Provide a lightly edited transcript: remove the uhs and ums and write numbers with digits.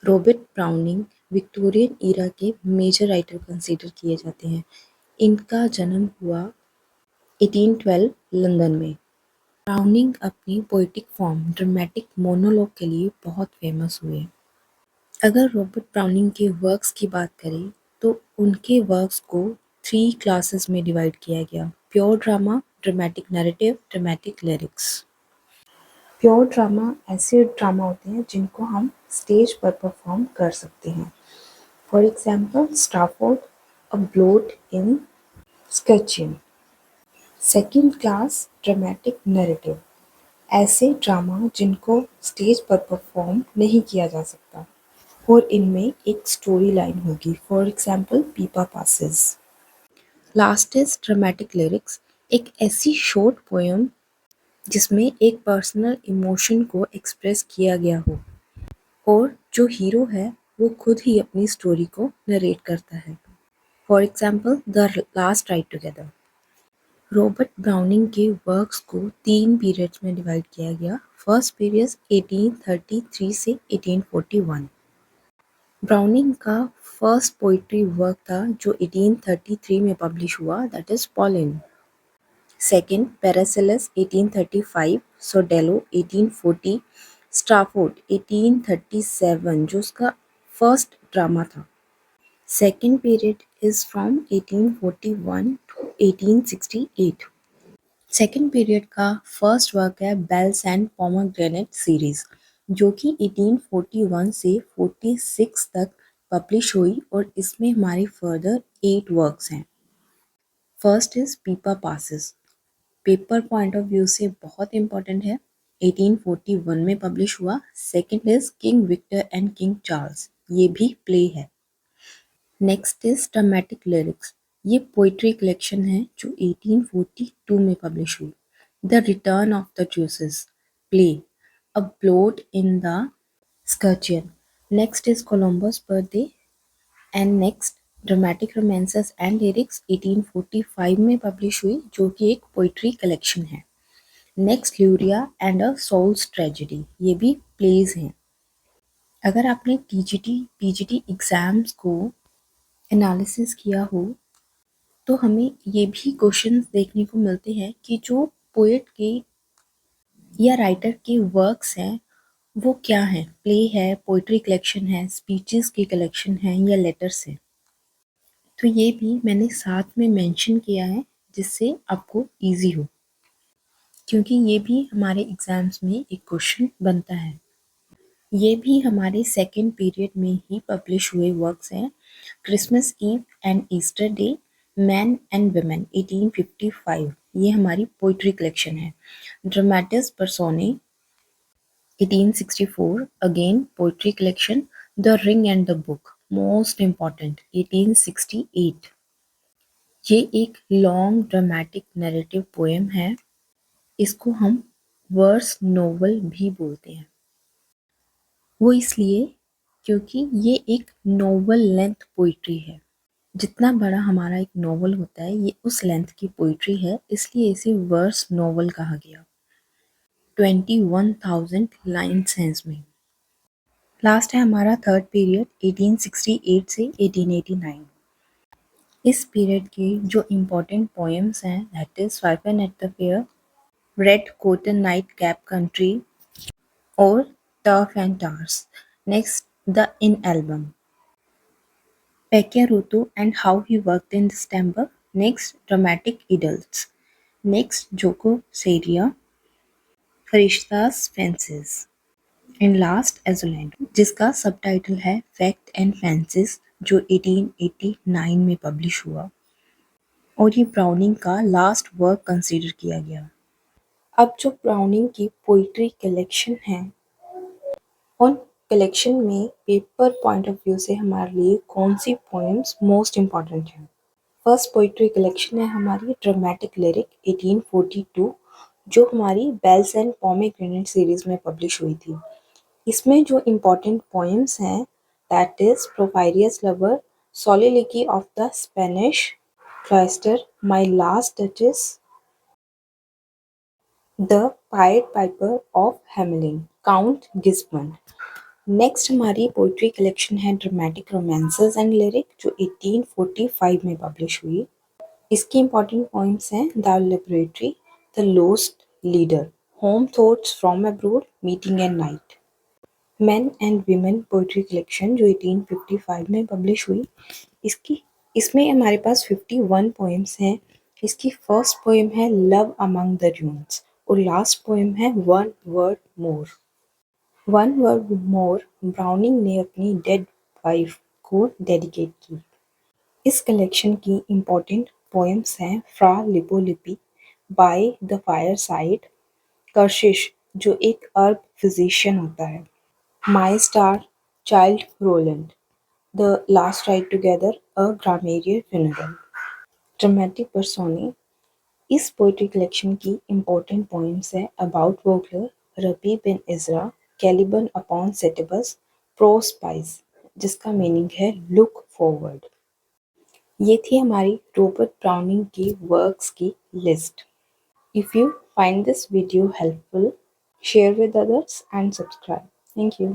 Robert browning Victorian Ira के major writer consider किए जाते हैं। इनका जन्म हुआ 1812 लंदन में। ब्राउनिंग अपनी पोएटिक फॉर्म ड्रामेटिक मोनोलॉग के लिए बहुत फेमस हुए। अगर रॉबर्ट ब्राउनिंग के वर्क्स की बात करें तो उनके वर्क्स को 3 क्लासेस में डिवाइड किया गया: pure drama, dramatic narrative, dramatic lyrics. Pure drama ऐसे ड्रामा होते हैं जिनको हम स्टेज पर परफॉर्म कर सकते हैं। For example Strafford, a blot in scutcheon. Second class dramatic narrative, ऐसे ड्रामा जिनको स्टेज पर परफॉर्म नहीं किया जा सकता और इनमें एक स्टोरी लाइन होगी। For example Pippa Passes. Last is dramatic lyrics, एक ऐसी शॉर्ट पोएम जिसमें एक पर्सनल इमोशन को एक्सप्रेस किया गया हो और जो हीरो है वो खुद ही अपनी स्टोरी को नरेट करता है। For example the last ride together. Robert browning के वर्क्स को 3 पीरियड्स में डिवाइड किया गया। फर्स्ट पीरियड 1833 से 1841। ब्राउनिंग का फर्स्ट पोइट्री वर्क था जो 1833 में पब्लिश हुआ, that is pollen. Second Paracelsus 1835, सोडेलो 1840, स्ट्रैफोर्ड 1837 जो उसका फर्स्ट ड्रामा था। Second period is from 1841 to 1868। Second period का फर्स्ट वर्क है बेल्स एंड पोमेग्रेनेट सीरीज जो कि 1841 से 46 तक पब्लिश हुई और इसमें हमारी फर्दर 8 वर्क्स हैं। First is Pippa Passes, paper point of view से बहुत इंपॉर्टेंट है, 1841 में पब्लिश हुआ। Second is King Victor and King Charles, ये भी प्ले है। नेक्स्ट इज ड्रामेटिक लिरिक्स, ये पोइट्री कलेक्शन है जो 1842 में पब्लिश हुई। द रिटर्न ऑफ द ज्यूसेस, play, a blot in the scutcheon. Next is Colombe's birthday and next dramatic romances and lyrics 1845 में पब्लिश हुई जो कि एक पोइट्री कलेक्शन है। Next Luria and a soul's tragedy, ये भी प्लेज हैं। अगर आपने टीजीटी पीजीटी एग्जाम्स को एनालिसिस किया हो तो हमें ये भी क्वेश्चंस देखने को मिलते हैं कि जो पोएट के या राइटर के वर्क्स हैं वो क्या हैं, प्ले है, पोइट्री कलेक्शन है, स्पीचेस की कलेक्शन है या लेटर्स है। तो ये भी मैंने साथ में मेंशन किया है जिससे आपको इजी हो, क्योंकि ये भी हमारे एग्जाम्स में एक क्वेश्चन बनता है। ये भी हमारे सेकेंड पीरियड में ही पब्लिश हुए वर्क्स हैं। Christmas Eve and Easter Day, Men and Women 1855, ये हमारी पोइट्री कलेक्शन है। Dramatis Personae 1864, again poetry collection. The Ring and the Book, most important, 1868। ये एक लॉन्ग ड्रामेटिक नैरेटिव पोएम है, इसको हम वर्स नोवेल भी बोलते हैं। वो इसलिए क्योंकि ये एक नोवेल लेंथ पोइट्री है। जितना बड़ा हमारा एक नोवेल होता है ये उस लेंथ की पोइट्री है, इसलिए इसे वर्स नोवेल कहा गया। 21,000 लाइन्स हैं इसमें। लास्ट है हमारा थर्ड पीरियड 1868 से 1889। इस पीरियड के जो इम्पोर्टेंट पोएम्स हैं that is Fifine at the fair, red cotton nightcap country और turf and towers. Next the inn album, Pacchiarotto and how he worked in December. Next, Dramatic Idylls. Next, Joko Seria, Farishta's Fences. And last, Azulando, जिसका subtitle है fact and fancies जो 1889 में publish हुआ और ये browning का last work consider किया गया। अब जो ब्राउनिंग की पोइट्री कलेक्शन है उन कलेक्शन में पेपर पॉइंट ऑफ व्यू से हमारे लिए कौन सी पोएम्स मोस्ट इम्पॉर्टेंट हैं। फर्स्ट पोइट्री कलेक्शन है हमारी ड्रामेटिक लिरिक 1842 जो हमारी बेल्स एंड पोमेग्रेनेट सीरीज में पब्लिश हुई थी। इसमें जो इम्पोर्टेंट पोएम्स हैं that is Porphyria's lover, soliloquy of the Spanish cloister, my last duchess, the pied piper of Hamelin, count गिस्बन। नेक्स्ट हमारी पोइट्री कलेक्शन है ड्रामेटिक रोमांसेस एंड लिरिक जो 1845 में पब्लिश हुई। इसकी इंपॉर्टेंट पॉइंट्स हैं the laboratory, the lost leader, home thoughts from abroad, meeting at night. Main and women poetry collection जो 1855 में पब्लिश हुई। इसमें हमारे पास 51 पोएम्स हैं। इसकी फर्स्ट पोएम है लव अमंग द ड्यून्स और लास्ट पोएम है वन वर्ड मोर। वन वर्ड मोर ब्राउनिंग ने अपनी डेड वाइफ को डेडिकेट की। इस कलेक्शन की इम्पोर्टेंट पोएम्स हैं Fra Lippo Lippi, by the fireside, Karshish जो एक अर्ब फिजिशियन होता है, my star, Childe Roland, the last ride together, a grammarian's funeral. Dramatis personae इस पोइट्री कलेक्शन की इम्पोर्टेंट पोएम्स है Abt Vogler, Rabbi Ben Ezra, Caliban upon Setebos, Prospice जिसका meaning है look forward. ये थी हमारी रॉबर्ट ब्राउनिंग की works की list. If you find this video helpful, share with others and subscribe. Thank you.